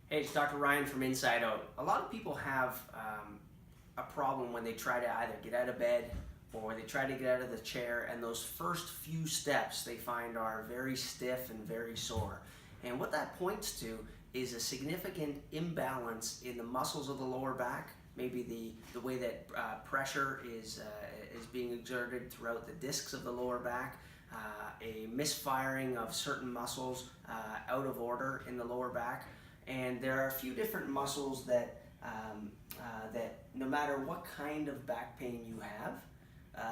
Hey, it's Dr. Ryan from Inside Out. A lot of people have a problem when they try to either get out of bed or they try to get out of the chair, and those first few steps they find are very stiff and very sore. And what that points to is a significant imbalance in the muscles of the lower back, maybe the way that pressure is being exerted throughout the discs of the lower back, a misfiring of certain muscles out of order in the lower back. And there are a few different muscles that no matter what kind of back pain you have,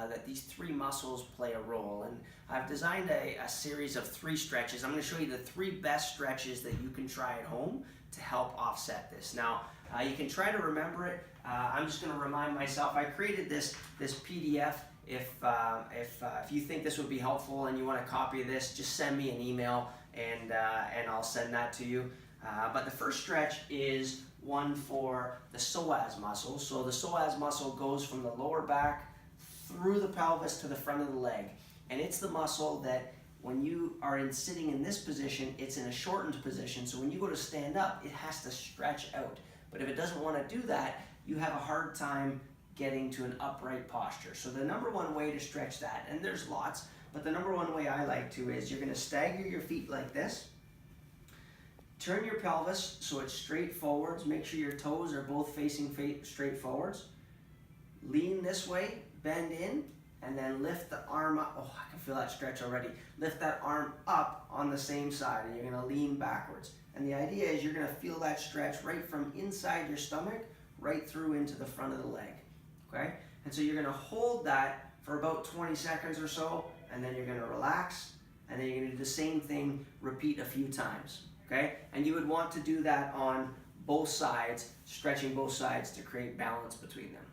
that these three muscles play a role. And I've designed a series of 3 stretches. I'm going to show you the 3 best stretches that you can try at home to help offset this. Now, you can try to remember it. I'm just going to remind myself. I created this PDF. If you think this would be helpful and you want a copy of this, just send me an email and I'll send that to you. But the first stretch is one for the psoas muscle. So the psoas muscle goes from the lower back through the pelvis to the front of the leg. And it's the muscle that when you are sitting in this position, it's in a shortened position. So when you go to stand up, it has to stretch out. But if it doesn't want to do that, you have a hard time getting to an upright posture. So the number one way to stretch that, and there's lots, but the number one way I like to is you're going to stagger your feet like this. Turn your pelvis so it's straight forwards. Make sure your toes are both facing straight forwards. Lean this way, bend in, and then lift the arm up. Oh, I can feel that stretch already. Lift that arm up on the same side, and you're going to lean backwards. And the idea is you're going to feel that stretch right from inside your stomach right through into the front of the leg. Okay? And so you're going to hold that for about 20 seconds or so, and then you're going to relax, and then you're going to do the same thing, repeat a few times. Okay? And you would want to do that on both sides, stretching both sides to create balance between them.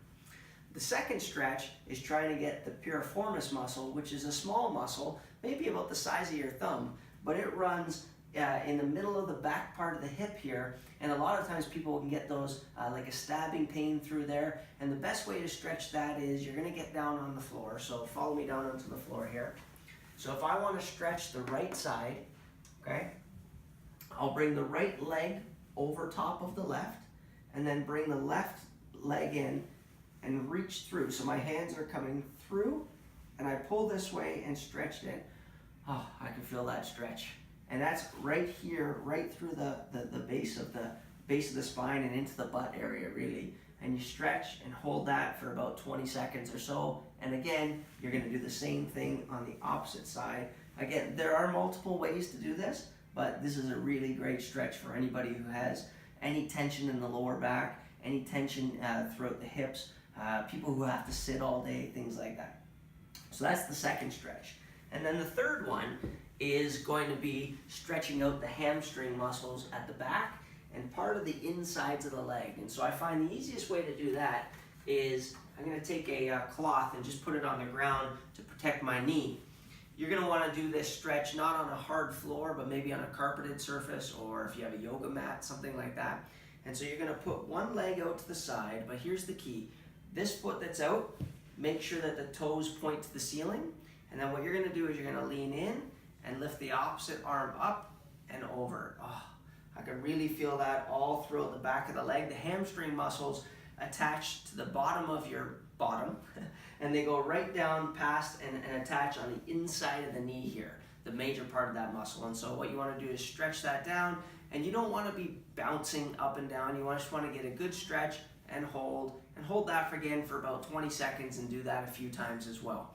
The second stretch is trying to get the piriformis muscle, which is a small muscle, maybe about the size of your thumb, but it runs in the middle of the back part of the hip here, and a lot of times people can get those like a stabbing pain through there. And the best way to stretch that is you're going to get down on the floor. So follow me down onto the floor here. So if I want to stretch the right side, okay, I'll bring the right leg over top of the left, and then bring the left leg in and reach through. So my hands are coming through, and I pull this way and stretch it. Oh, I can feel that stretch. And that's right here, right through the base of the spine and into the butt area, really. And you stretch and hold that for about 20 seconds or so. And again, you're going to do the same thing on the opposite side. Again, there are multiple ways to do this, but this is a really great stretch for anybody who has any tension in the lower back, any tension throughout the hips, people who have to sit all day, things like that. So that's the second stretch. And then the third one is going to be stretching out the hamstring muscles at the back and part of the insides of the leg. And so I find the easiest way to do that is I'm going to take a cloth and just put it on the ground to protect my knee. You're going to want to do this stretch not on a hard floor, but maybe on a carpeted surface, or if you have a yoga mat, something like that. And so you're going to put one leg out to the side, but here's the key. This foot that's out, make sure that the toes point to the ceiling. And then what you're going to do is you're going to lean in and lift the opposite arm up and over. Oh, I can really feel that all throughout the back of the leg. The hamstring muscles attach to the bottom of your bottom, and they go right down past and attach on the inside of the knee here, the major part of that muscle. And so what you want to do is stretch that down, and you don't want to be bouncing up and down. You just want to get a good stretch and hold that for about 20 seconds, and do that a few times as well.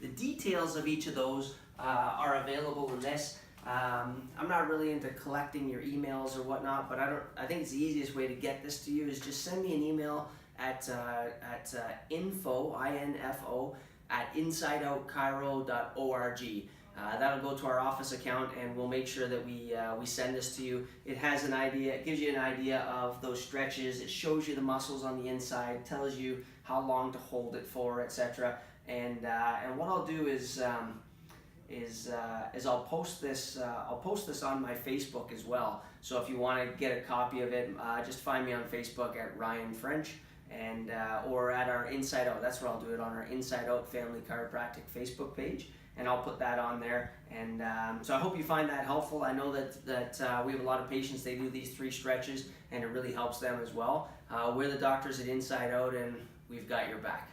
The details of each of those are available in this. I'm not really into collecting your emails or whatnot, but I think it's the easiest way to get this to you is just send me an email at info at insideoutchiro.org. That'll go to our office account, and we'll make sure that we send this to you. It has an idea, it gives you an idea of those stretches. It shows you the muscles on the inside, tells you how long to hold it for, etc. And what I'll do is I'll post this on my Facebook as well. So if you want to get a copy of it, just find me on Facebook at Ryan French, and or at our Inside Out. That's where I'll do it, on our Inside Out Family Chiropractic Facebook page, and I'll put that on there. And so I hope you find that helpful. I know that we have a lot of patients, they do these 3 stretches, and it really helps them as well. We're the doctors at Inside Out, and we've got your back.